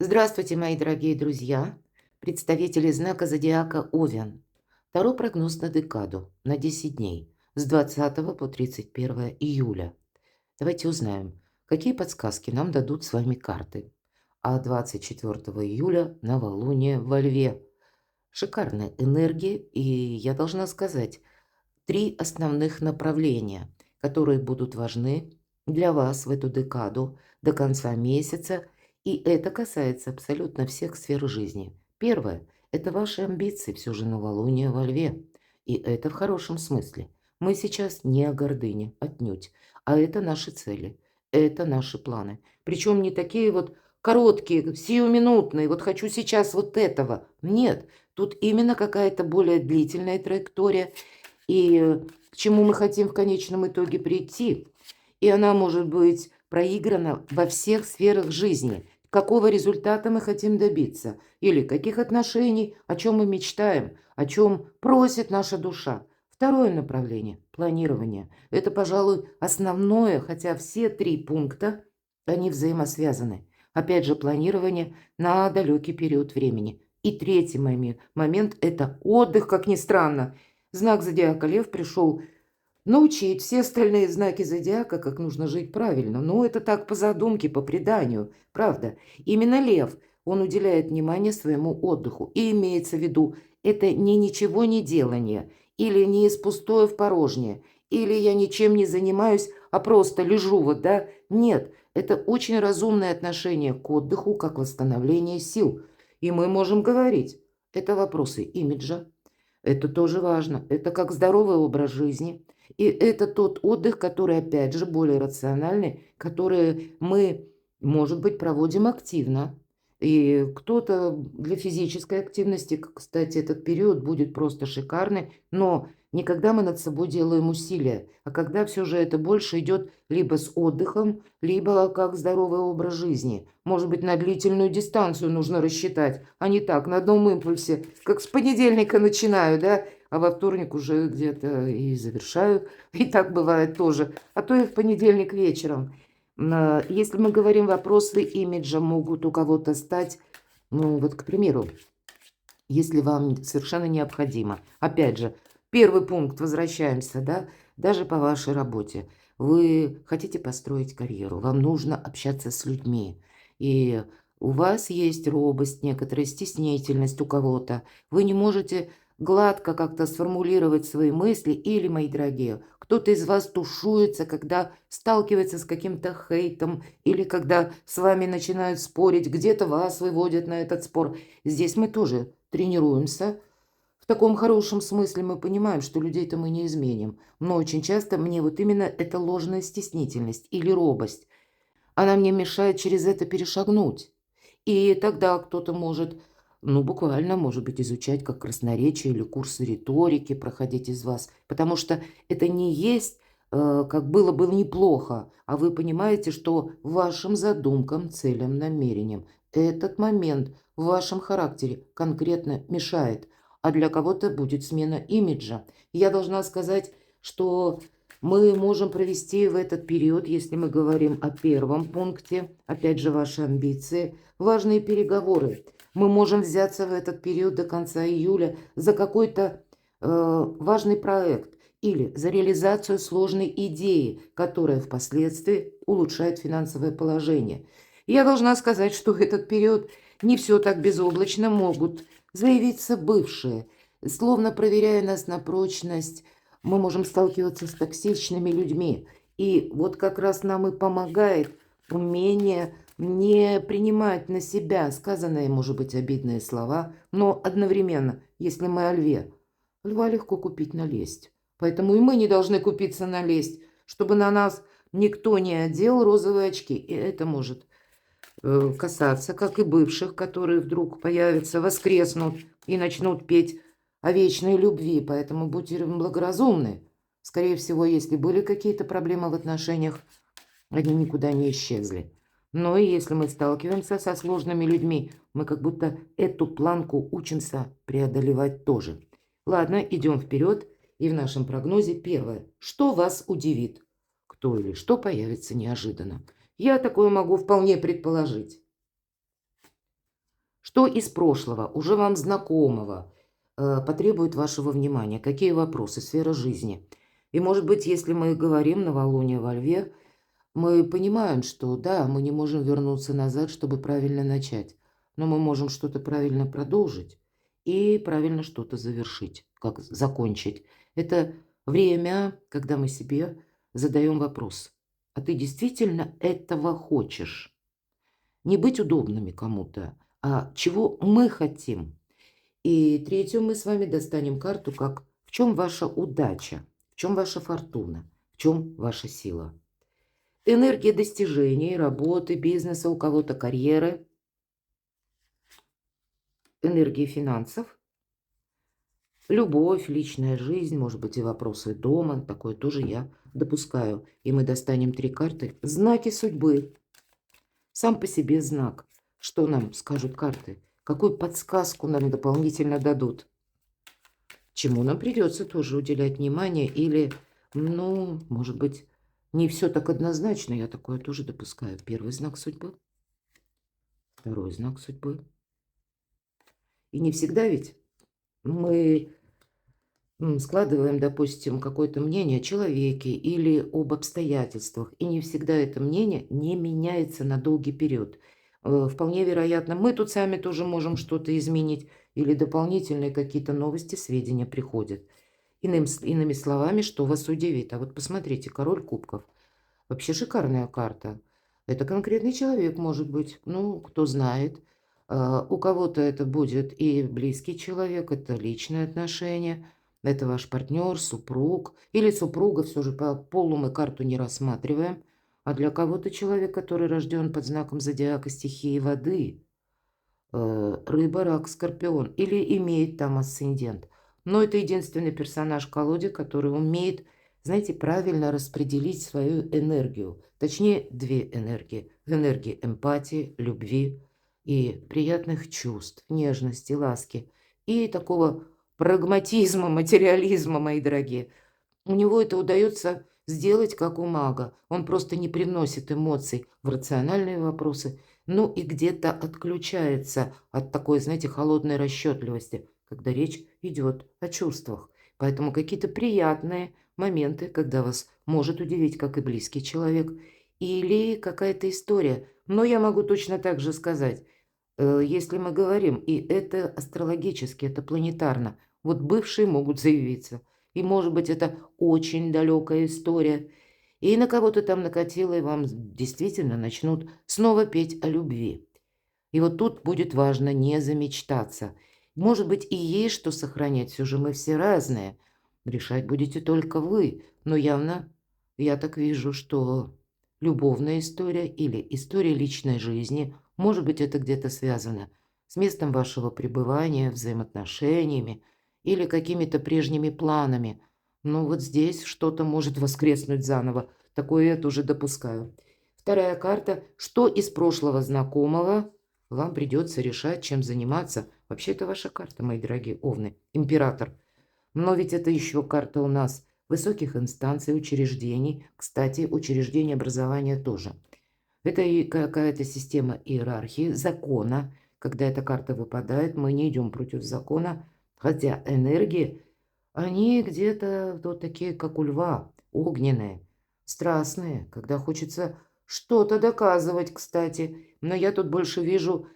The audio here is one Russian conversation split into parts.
Здравствуйте, мои дорогие друзья, представители знака зодиака Овен. Второй прогноз на декаду, на 10 дней, с 20 по 31 июля. Давайте узнаем, какие подсказки нам дадут с вами карты. А 24 июля новолуние во Льве. Шикарная энергия, и я должна сказать, три основных направления, которые будут важны для вас в эту декаду до конца месяца, и это касается абсолютно всех сфер жизни. Первое– это ваши амбиции, все же новолуние во Льве, и это в хорошем смысле. Мы сейчас не о гордыне, отнюдь, а это наши цели, это наши планы. Причем не такие вот короткие, сиюминутные, вот хочу сейчас вот этого. Нет, тут именно какая-то более длительная траектория, и к чему мы хотим в конечном итоге прийти. И она может быть проиграна во всех сферах жизни. Какого результата мы хотим добиться? Или каких отношений, о чем мы мечтаем, о чем просит наша душа. Второе направление– планирование. Это, пожалуй, основное, хотя все три пункта, они взаимосвязаны. Опять же, планирование на далекий период времени. И третий момент– это отдых, как ни странно. Знак зодиака Лев пришел научить все остальные знаки зодиака, как нужно жить правильно. Но это так по задумке, по преданию, правда. Именно Лев, он уделяет внимание своему отдыху. И имеется в виду, это не ничего не делание, или не из пустое в порожнее, или я ничем не занимаюсь, а просто лежу вот, да. Нет, это очень разумное отношение к отдыху, как восстановление сил. И мы можем говорить, это вопросы имиджа, это тоже важно. Это как здоровый образ жизни. И это тот отдых, который, опять же, более рациональный, который мы, может быть, проводим активно. И кто-то для физической активности, кстати, этот период будет просто шикарный, но не когда мы над собой делаем усилия, а когда все же это больше идет либо с отдыхом, либо как здоровый образ жизни. Может быть, на длительную дистанцию нужно рассчитать, а не так, на одном импульсе, как с понедельника начинаю, да, а во вторник уже где-то и завершаю. И так бывает тоже. А то и в понедельник вечером. Если мы говорим, вопросы имиджа могут у кого-то стать, ну вот, к примеру, если вам совершенно необходимо. Опять же, первый пункт, возвращаемся, да, даже по вашей работе. Вы хотите построить карьеру, вам нужно общаться с людьми. И у вас есть робость, некоторая стеснительность у кого-то. Вы не можете гладко как-то сформулировать свои мысли. Или, мои дорогие, кто-то из вас тушуется, когда сталкивается с каким-то хейтом, или когда с вами начинают спорить, где-то вас выводят на этот спор. Здесь мы тоже тренируемся. В таком хорошем смысле мы понимаем, что людей-то мы не изменим. Но очень часто мне вот именно эта ложная стеснительность или робость, она мне мешает через это перешагнуть. И тогда кто-то может, ну, буквально, может быть, изучать как красноречие или курсы риторики проходить из вас. Потому что это не есть, как было бы неплохо, а вы понимаете, что вашим задумкам, целям, намерениям этот момент в вашем характере конкретно мешает. А для кого-то будет смена имиджа. Я должна сказать, что мы можем провести в этот период, если мы говорим о первом пункте, опять же, ваши амбиции, важные переговоры. Мы можем взяться в этот период до конца июля за какой-то важный проект или за реализацию сложной идеи, которая впоследствии улучшает финансовое положение. И я должна сказать, что в этот период не все так безоблачно, могут заявиться бывшие, словно проверяя нас на прочность. Мы можем сталкиваться с токсичными людьми. И вот как раз нам и помогает умение не принимать на себя сказанные, может быть, обидные слова, но одновременно, если мы о льве, льва легко купить на лесть. Поэтому и мы не должны купиться на лесть, чтобы на нас никто не одел розовые очки. И это может касаться, как и бывших, которые вдруг появятся, воскреснут и начнут петь о вечной любви. Поэтому будьте благоразумны. Скорее всего, если были какие-то проблемы в отношениях, они никуда не исчезли. Но и если мы сталкиваемся со сложными людьми, мы как будто эту планку учимся преодолевать тоже. Ладно, идем вперед. И в нашем прогнозе первое. Что вас удивит? Кто или что появится неожиданно? Я такое могу вполне предположить. Что из прошлого, уже вам знакомого, потребует вашего внимания? Какие вопросы? Сфера жизни. И, может быть, если мы говорим новолуние во Льве, мы понимаем, что да, мы не можем вернуться назад, чтобы правильно начать, но мы можем что-то правильно продолжить и правильно что-то завершить, как закончить. Это время, когда мы себе задаем вопрос: а ты действительно этого хочешь? Не быть удобными кому-то, а чего мы хотим. И третью мы с вами достанем карту, как в чем ваша удача, в чем ваша фортуна, в чем ваша сила. Энергия достижений, работы, бизнеса, у кого-то карьеры, энергия финансов, любовь, личная жизнь, может быть, и вопросы дома. Такое тоже я допускаю. И мы достанем 3 карты. Знаки судьбы. Сам по себе знак. Что нам скажут карты? Какую подсказку нам дополнительно дадут? Чему нам придется тоже уделять внимание? Или, ну, может быть, не все так однозначно. Я такое тоже допускаю. Первый знак судьбы. Второй знак судьбы. И не всегда ведь мы складываем, допустим, какое-то мнение о человеке или об обстоятельствах, и не всегда это мнение не меняется на долгий период. Вполне вероятно, мы тут сами тоже можем что-то изменить, или дополнительные какие-то новости, сведения приходят. Иными словами, что вас удивит? А вот посмотрите, король кубков. Вообще шикарная карта. Это конкретный человек, может быть. Ну, кто знает. У кого-то это будет и близкий человек, это личные отношения, это ваш партнер, супруг или супруга. Все же по полу мы карту не рассматриваем. А для кого-то человек, который рожден под знаком зодиака стихии воды, рыба, рак, скорпион, или имеет там асцендент. Но это единственный персонаж в колоде, который умеет, знаете, правильно распределить свою энергию. Точнее, 2 энергии. Энергии эмпатии, любви и приятных чувств, нежности, ласки. И такого прагматизма, материализма, мои дорогие. У него это удается сделать как у мага. Он просто не привносит эмоций в рациональные вопросы, ну и где-то отключается от такой, знаете, холодной расчетливости, когда речь идет о чувствах. Поэтому какие-то приятные моменты, когда вас может удивить, как и близкий человек, или какая-то история. Но я могу точно так же сказать, если мы говорим, и это астрологически, это планетарно, вот бывшие могут заявиться. И, может быть, это очень далекая история. И на кого-то там накатило, и вам действительно начнут снова петь о любви. И вот тут будет важно не замечтаться. Может быть, и есть что сохранять, все же мы все разные. Решать будете только вы. Но явно я так вижу, что любовная история или история личной жизни, может быть, это где-то связано с местом вашего пребывания, взаимоотношениями или какими-то прежними планами. Но вот здесь что-то может воскреснуть заново. Такое я тоже допускаю. Вторая карта. Что из прошлого знакомого вам придется решать, чем заниматься? Вообще, это ваша карта, мои дорогие овны. Император. Но ведь это еще карта у нас высоких инстанций, учреждений. Кстати, учреждение образования тоже. Это и какая-то система иерархии, закона. Когда эта карта выпадает, мы не идем против закона. Хотя энергии, они где-то вот такие, как у льва, огненные, страстные, когда хочется что-то доказывать, кстати. Но я тут больше вижу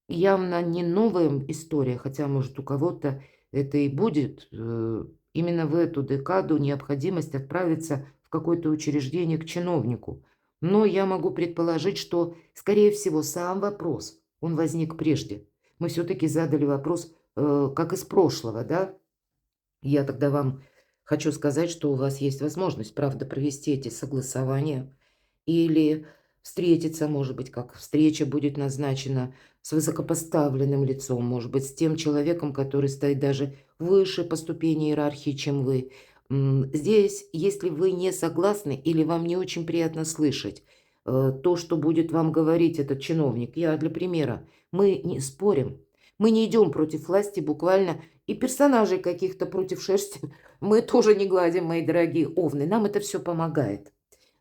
явно не новая история, хотя, может, у кого-то это и будет. Именно в эту декаду необходимость отправиться в какое-то учреждение к чиновнику. Но я могу предположить, что, скорее всего, сам вопрос, он возник прежде. Мы все-таки задали вопрос, как из прошлого, да? Я тогда вам хочу сказать, что у вас есть возможность, правда, провести эти согласования или встретиться, может быть, как встреча будет назначена с высокопоставленным лицом, может быть, с тем человеком, который стоит даже выше по ступени иерархии, чем вы. Здесь, если вы не согласны или вам не очень приятно слышать то, что будет вам говорить этот чиновник, я для примера, мы не спорим, мы не идем против власти буквально, и персонажей каких-то против шерсти мы тоже не гладим, мои дорогие овны, нам это все помогает.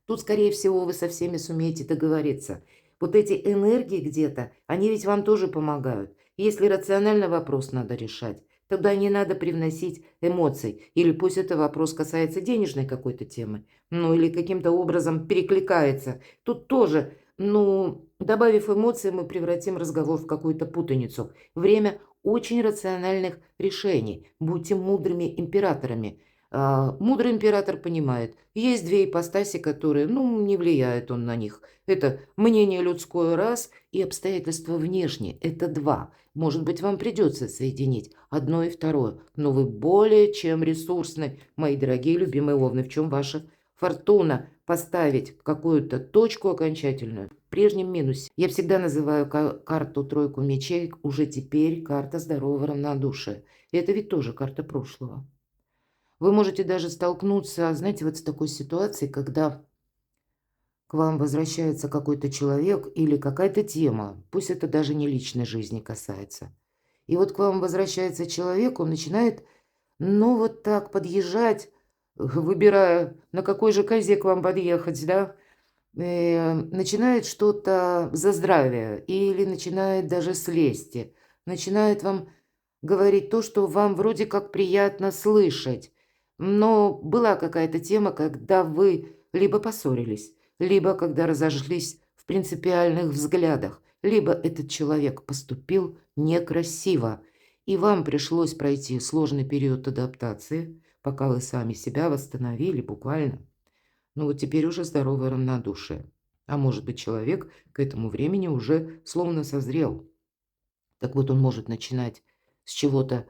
Тут, скорее всего, вы со всеми сумеете договориться. Вот эти энергии где-то, они ведь вам тоже помогают. Если рационально вопрос надо решать, тогда не надо привносить эмоций. Или пусть это вопрос касается денежной какой-то темы, ну или каким-то образом перекликается. Тут тоже, ну, добавив эмоции, мы превратим разговор в какую-то путаницу. Время очень рациональных решений. Будьте мудрыми императорами. Мудрый император понимает, есть две ипостаси, которые, ну, не влияет он на них. Это мнение людское раз и обстоятельства внешние. Это два. Может быть, вам придется соединить одно и второе, но вы более чем ресурсны, мои дорогие любимые овны. В чем ваша фортуна? Поставить какую-то точку окончательную в прежнем минусе. Я всегда называю карту тройку мечей уже теперь карта здорового равнодушия. И это ведь тоже карта прошлого. Вы можете даже столкнуться, знаете, вот с такой ситуацией, когда к вам возвращается какой-то человек или какая-то тема, пусть это даже не личной жизни касается. И вот к вам возвращается человек, он начинает, ну, вот так подъезжать, выбирая, на какой же козе к вам подъехать, да, начинает что-то за здравие или начинает даже с лести, начинает вам говорить то, что вам вроде как приятно слышать. Но была какая-то тема, когда вы либо поссорились, либо когда разошлись в принципиальных взглядах, либо этот человек поступил некрасиво, и вам пришлось пройти сложный период адаптации, пока вы сами себя восстановили буквально. Ну вот теперь уже здоровое равнодушие. А может быть, человек к этому времени уже словно созрел. Так вот, он может начинать с чего-то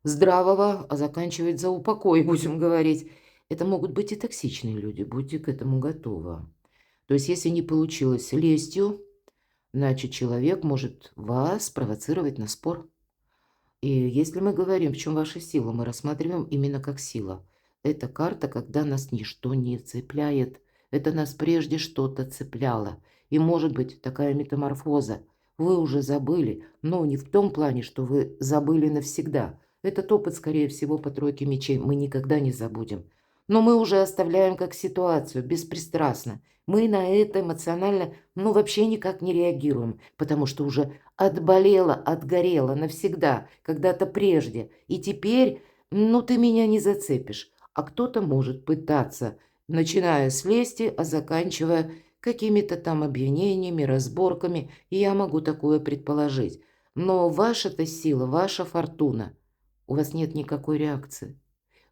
здравого, а заканчивать за упокой, будем говорить. Это могут быть и токсичные люди, будьте к этому готовы. То есть, если не получилось лестью, значит, человек может вас провоцировать на спор. И если мы говорим, в чем ваша сила, мы рассматриваем именно как сила. Это карта, когда нас ничто не цепляет. Это нас прежде что-то цепляло. И может быть такая метаморфоза. Вы уже забыли, но не в том плане, что вы забыли навсегда. Этот опыт, скорее всего, по тройке мечей мы никогда не забудем. Но мы уже оставляем как ситуацию, беспристрастно. Мы на это эмоционально, ну, вообще никак не реагируем, потому что уже отболела, отгорела навсегда, когда-то прежде. И теперь, ну, ты меня не зацепишь. А кто-то может пытаться, начиная с лести, а заканчивая какими-то там обвинениями, разборками. И я могу такое предположить. Но ваша-то сила, ваша фортуна. У вас нет никакой реакции.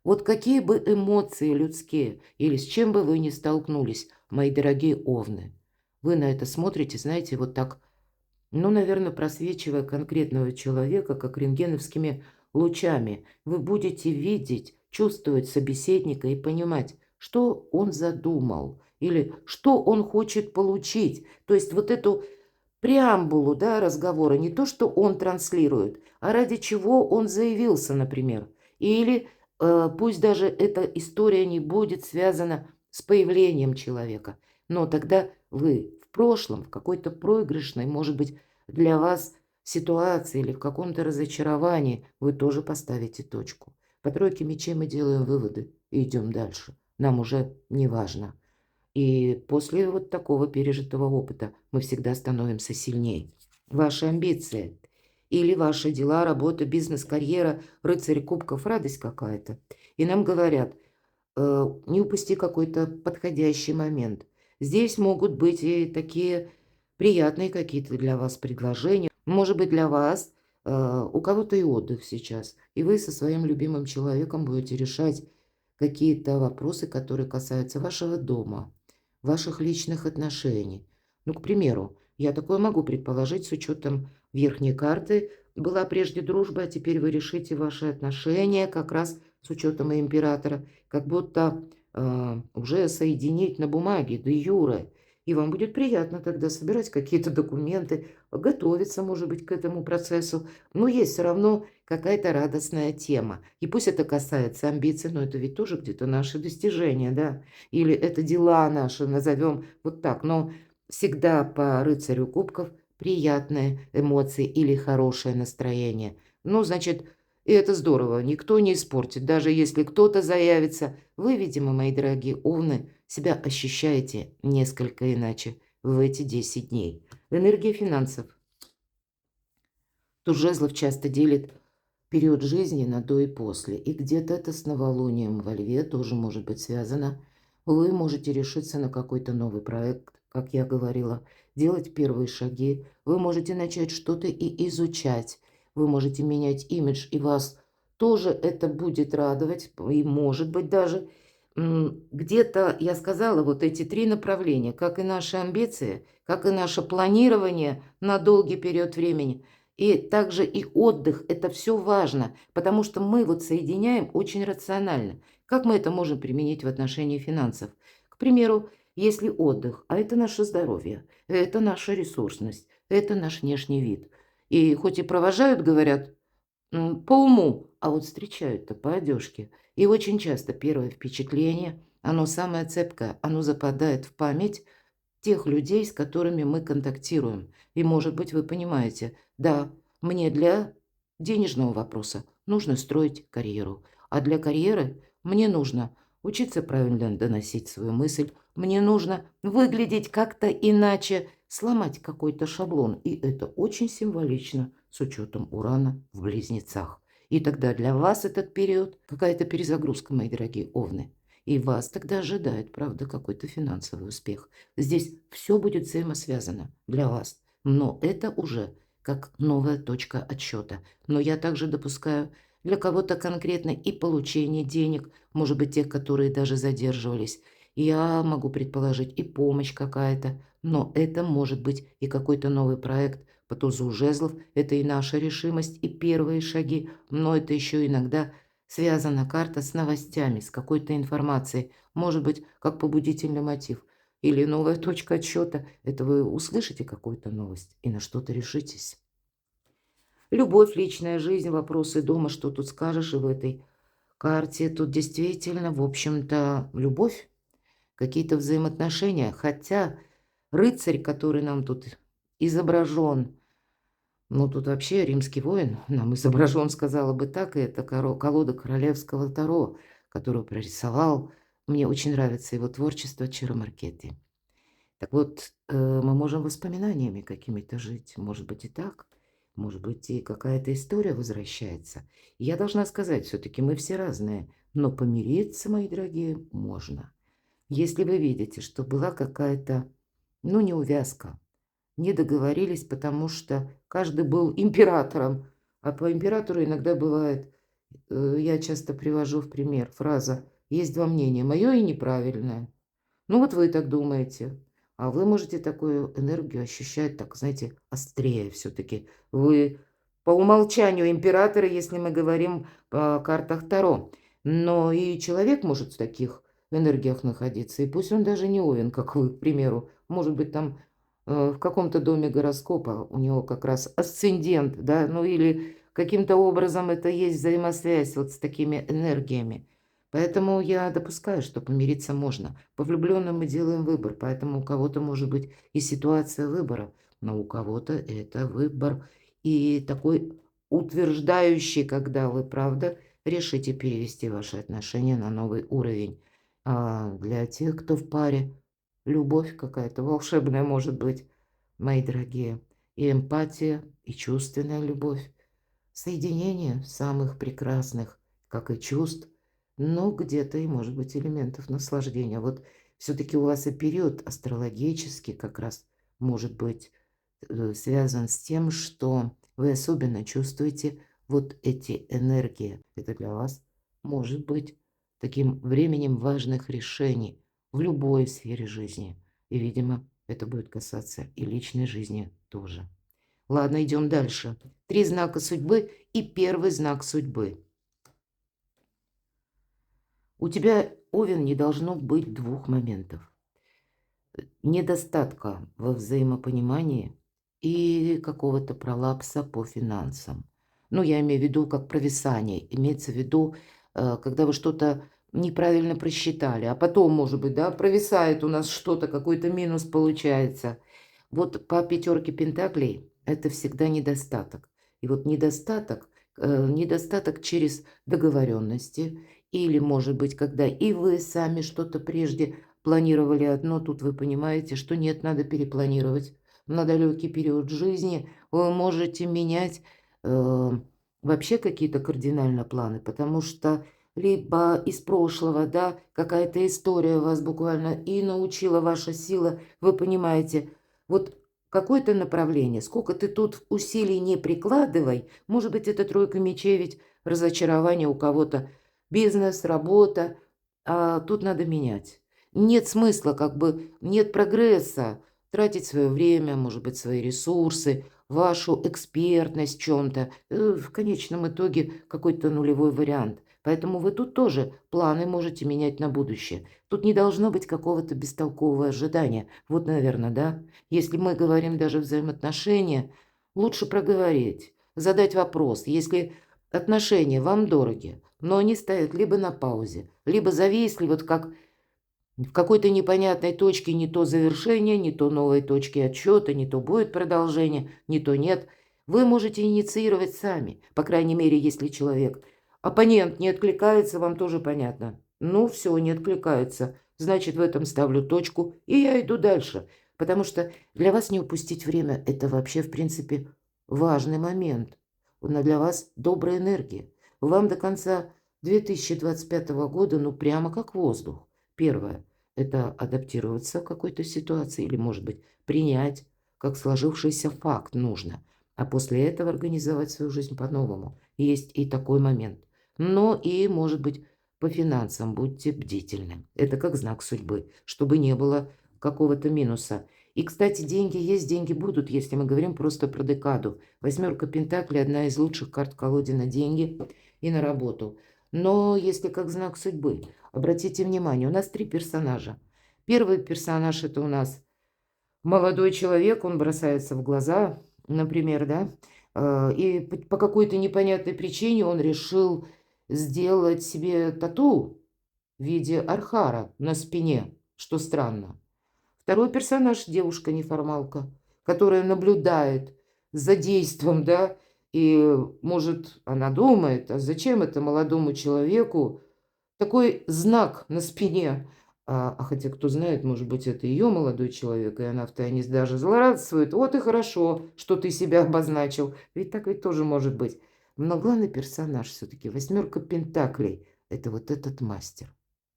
Вот какие бы эмоции людские или с чем бы вы ни столкнулись, мои дорогие овны, вы на это смотрите, знаете, вот так, ну, наверное, просвечивая конкретного человека, как рентгеновскими лучами, вы будете видеть, чувствовать собеседника и понимать, что он задумал или что он хочет получить. То есть вот эту преамбулу, да, разговора, не то, что он транслирует, а ради чего он заявился, например. Или пусть даже эта история не будет связана с появлением человека, но тогда вы в прошлом, в какой-то проигрышной, может быть, для вас ситуации или в каком-то разочаровании вы тоже поставите точку. По тройке мечей мы делаем выводы и идем дальше. Нам уже не важно. И после вот такого пережитого опыта мы всегда становимся сильнее. Ваши амбиции или ваши дела, работа, бизнес, карьера, рыцарь кубков, радость какая-то. И нам говорят, не упусти какой-то подходящий момент. Здесь могут быть и такие приятные какие-то для вас предложения. Может быть, для вас у кого-то и отдых сейчас. И вы со своим любимым человеком будете решать какие-то вопросы, которые касаются вашего дома, ваших личных отношений. Ну, к примеру, я такое могу предположить с учетом верхней карты. Была прежде дружба, а теперь вы решите ваши отношения как раз с учетом и императора, как будто уже соединить на бумаге, де юре. И вам будет приятно тогда собирать какие-то документы, готовиться, может быть, к этому процессу. Но есть все равно какая-то радостная тема. И пусть это касается амбиций, но это ведь тоже где-то наши достижения, да? Или это дела наши, назовем вот так. Но всегда по рыцарю кубков приятные эмоции или хорошее настроение. Ну, значит, и это здорово, никто не испортит. Даже если кто-то заявится, вы, видимо, мои дорогие овны, себя ощущаете несколько иначе в эти 10 дней. Энергия финансов. Туз жезлов часто делит период жизни на до и после. И где-то это с новолунием во Льве тоже может быть связано. Вы можете решиться на какой-то новый проект, как я говорила, делать первые шаги. Вы можете начать что-то и изучать. Вы можете менять имидж, и вас тоже это будет радовать. И может быть даже где-то, я сказала, вот эти три направления, как и наши амбиции, как и наше планирование на долгий период времени – и также и отдых – это все важно, потому что мы вот соединяем очень рационально. Как мы это можем применить в отношении финансов? К примеру, если отдых, а это наше здоровье, это наша ресурсность, это наш внешний вид. И хоть и провожают, говорят, по уму, а вот встречают-то по одежке. И очень часто первое впечатление, оно самое цепкое, оно западает в память тех людей, с которыми мы контактируем. И, может быть, вы понимаете, да, мне для денежного вопроса нужно строить карьеру, а для карьеры мне нужно учиться правильно доносить свою мысль, мне нужно выглядеть как-то иначе, сломать какой-то шаблон. И это очень символично с учетом Урана в Близнецах. И тогда для вас этот период какая-то перезагрузка, мои дорогие овны. И вас тогда ожидает, правда, какой-то финансовый успех. Здесь все будет взаимосвязано для вас, но это уже как новая точка отсчета. Но я также допускаю для кого-то конкретно и получение денег, может быть, тех, которые даже задерживались. Я могу предположить и помощь какая-то, но это может быть и какой-то новый проект по тузу жезлов. Это и наша решимость, и первые шаги, но это еще иногда связана карта с новостями, с какой-то информацией, может быть, как побудительный мотив. Или новая точка отсчета. Это вы услышите какую-то новость и на что-то решитесь. Любовь, личная жизнь, вопросы дома, что тут скажешь и в этой карте. Тут действительно, в общем-то, любовь, какие-то взаимоотношения. Хотя рыцарь, который нам тут изображен, ну, тут вообще римский воин нам изображен, сказала бы так, и это колода королевского Таро, которую прорисовал. Мне очень нравится его творчество Чиро Маркетти. Так вот, мы можем воспоминаниями какими-то жить. Может быть и так. Может быть и какая-то история возвращается. И я должна сказать, все-таки мы все разные. Но помириться, мои дорогие, можно. Если вы видите, что была какая-то, ну, неувязка, не договорились, потому что каждый был императором. А по императору иногда бывает, я часто привожу в пример фраза «есть два мнения, мое и неправильное». Ну вот вы так думаете, а вы можете такую энергию ощущать, так, знаете, острее все-таки. Вы по умолчанию императоры, если мы говорим о картах Таро. Но и человек может в таких энергиях находиться, и пусть он даже не Овен, как вы, к примеру. Может быть, там в каком-то доме гороскопа у него как раз асцендент, да, ну или каким-то образом это есть взаимосвязь вот с такими энергиями. Поэтому я допускаю, что помириться можно. По влюбленным мы делаем выбор, поэтому у кого-то может быть и ситуация выбора, но у кого-то это выбор и такой утверждающий, когда вы, правда, решите перевести ваши отношения на новый уровень. А для тех, кто в паре, любовь какая-то волшебная может быть, мои дорогие, и эмпатия, и чувственная любовь, соединение самых прекрасных, как и чувств, но где-то и, может быть, элементов наслаждения. Вот все-таки у вас и период астрологический как раз может быть связан с тем, что вы особенно чувствуете вот эти энергии. Это для вас может быть таким временем важных решений в любой сфере жизни. И, видимо, это будет касаться и личной жизни тоже. Ладно, идем дальше. 3 знака судьбы и первый знак судьбы. У тебя, Овен, не должно быть двух моментов. Недостатка во взаимопонимании и какого-то пролапса по финансам. Ну, я имею в виду как провисание. Имеется в виду, когда вы что-то неправильно просчитали, а потом, может быть, да, провисает у нас что-то, какой-то минус получается. Вот по пятерке пентаклей это всегда недостаток. И вот недостаток через договоренности или, может быть, когда и вы сами что-то прежде планировали одно, тут вы понимаете, что нет, надо перепланировать. на далекий период жизни вы можете менять э, вообще какие-то кардинально планы, потому что либо из прошлого, да, какая-то история вас буквально и научила ваша сила, вы понимаете, вот какое-то направление, сколько ты тут усилий не прикладывай, может быть, это тройка мечей, ведь разочарование у кого-то, бизнес, работа, а тут надо менять. Нет смысла, как бы нет прогресса тратить свое время, может быть, свои ресурсы, вашу экспертность в чем-то. В конечном итоге какой-то нулевой вариант. Поэтому вы тут тоже планы можете менять на будущее. Тут не должно быть какого-то бестолкового ожидания. Вот, наверное, да? Если мы говорим даже взаимоотношения, лучше проговорить, задать вопрос. Если отношения вам дороги, но они стоят либо на паузе, либо зависли, вот как в какой-то непонятной точке не то завершение, не то новой точки отсчета, не то будет продолжение, не то нет. Вы можете инициировать сами, по крайней мере, если человек. Оппонент не откликается, вам тоже понятно. Ну, все, не откликается. Значит, в этом ставлю точку, и я иду дальше. Потому что для вас не упустить время– это вообще, в принципе, важный момент. Но для вас добрая энергия. Вам до конца 2025 года, ну, прямо как воздух. Первое– это адаптироваться к какой-то ситуации или, может быть, принять как сложившийся факт нужно, а после этого организовать свою жизнь по-новому. Есть и такой момент. Но и, может быть, по финансам будьте бдительны. Это как знак судьбы, чтобы не было какого-то минуса. И, кстати, деньги есть, деньги будут, если мы говорим просто про декаду. Восьмерка Пентаклей– одна из лучших карт в колоде на деньги и на работу. Но если как знак судьбы, обратите внимание, у нас три персонажа. Первый персонаж– это у нас молодой человек, он бросается в глаза, например, да, и по какой-то непонятной причине он решил сделать себе тату в виде архара на спине, что странно. Второй персонаж– девушка-неформалка, которая наблюдает за действом, да, и, может, она думает, а зачем это молодому человеку такой знак на спине? А хотя, кто знает, может быть, это ее молодой человек, и она втайне даже злорадствует. Вот и хорошо, что ты себя обозначил. Ведь так ведь тоже может быть. Но главный персонаж все-таки восьмерка Пентаклей– это вот этот мастер.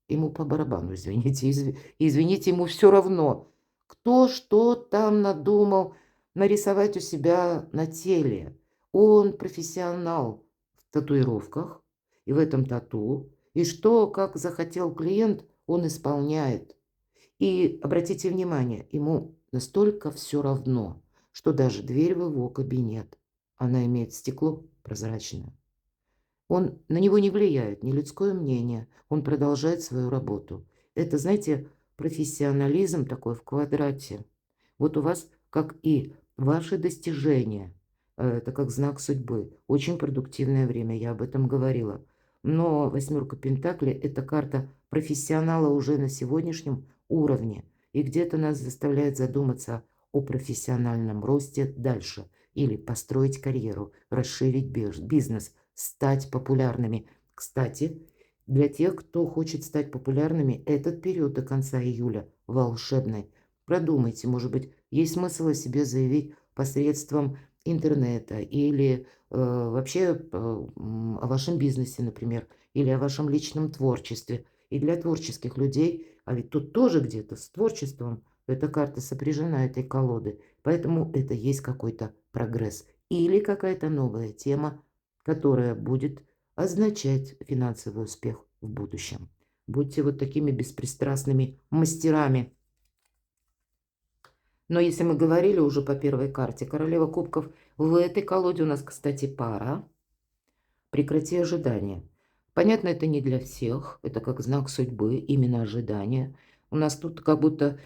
Ему по барабану, извините, извините, ему все равно, кто что там надумал нарисовать у себя на теле. Он профессионал в татуировках и в этом тату. И что, как захотел клиент, он исполняет. И обратите внимание, ему настолько все равно, что даже дверь в его кабинет, она имеет стекло прозрачное. Он на него не влияет, ни людское мнение. Он продолжает свою работу. Это, знаете, профессионализм такой в квадрате. Вот у вас, как и ваши достижения, это как знак судьбы. Очень продуктивное время, я об этом говорила. Но восьмерка Пентаклей– это карта профессионала уже на сегодняшнем уровне. И где-то нас заставляет задуматься о профессиональном росте дальше. Или построить карьеру, расширить бизнес, стать популярными. Кстати, для тех, кто хочет стать популярными, этот период до конца июля волшебный. Продумайте, может быть, есть смысл о себе заявить посредством интернета или вообще о вашем бизнесе, например, или о вашем личном творчестве. И для творческих людей, а ведь тут тоже где-то с творчеством эта карта сопряжена этой колоды, поэтому это есть какой-то прогресс или какая-то новая тема, которая будет означать финансовый успех в будущем. Будьте вот такими беспристрастными мастерами. Но если мы говорили уже по первой карте, королева кубков, в этой колоде у нас, кстати, пара. Прекрати ожидания. Понятно, это не для всех, это как знак судьбы, именно ожидания. У нас тут как будто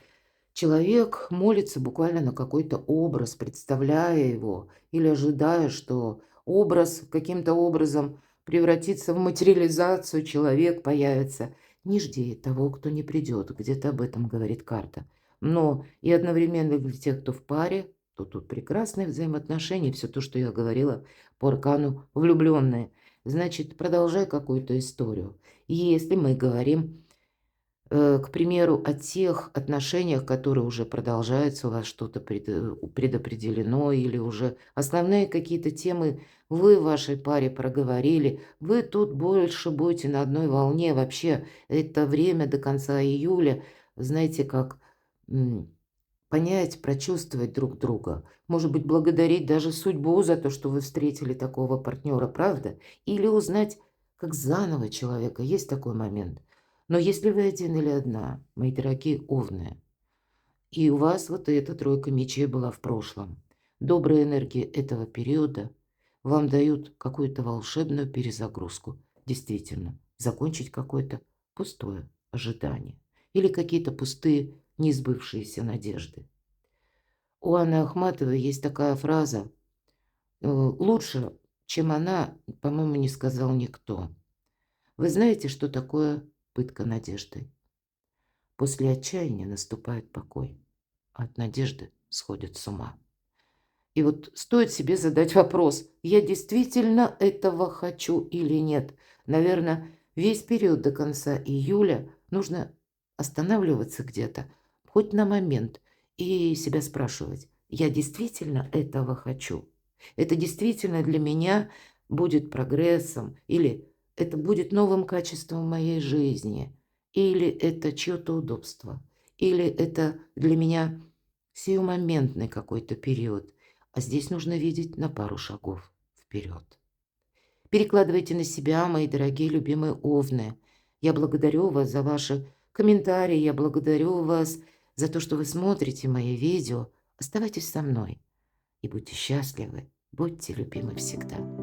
человек молится буквально на какой-то образ, представляя его, или ожидая, что образ каким-то образом превратится в материализацию, человек появится. Не жди того, кто не придет, где-то об этом говорит карта. Но и одновременно для тех, кто в паре, то тут прекрасные взаимоотношения, все то, что я говорила по аркану влюбленные. Значит, продолжай какую-то историю. Если мы говорим К примеру, о тех отношениях, которые уже продолжаются, у вас что-то предопределено или уже основные какие-то темы вы в вашей паре проговорили. Вы тут больше будете на одной волне. Вообще, это время до конца июля, знаете, как понять, прочувствовать друг друга. Может быть, благодарить даже судьбу за то, что вы встретили такого партнера, правда? Или узнать, как заново человека. Есть такой момент. Но если вы один или одна, мои дорогие овны, и у вас вот эта тройка мечей была в прошлом, добрые энергии этого периода вам дают какую-то волшебную перезагрузку. Действительно, закончить какое-то пустое ожидание или какие-то пустые, несбывшиеся надежды. У Анны Ахматовой есть такая фраза: «Лучше, чем она, по-моему, не сказал никто». Вы знаете, что такое пытка надеждой? После отчаяния наступает покой, а от надежды сходят с ума. И вот стоит себе задать вопрос: я действительно этого хочу или нет? Наверное, весь период до конца июля нужно останавливаться где-то, хоть на момент, и себя спрашивать: я действительно этого хочу? Это действительно для меня будет прогрессом? Или это будет новым качеством моей жизни? Или это чье-то удобство? Или это для меня сиюмоментный какой-то период? А здесь нужно видеть на пару шагов вперед. Перекладывайте на себя, мои дорогие любимые овны. Я благодарю вас за ваши комментарии, я благодарю вас за то, что вы смотрите мои видео. Оставайтесь со мной и будьте счастливы, будьте любимы всегда.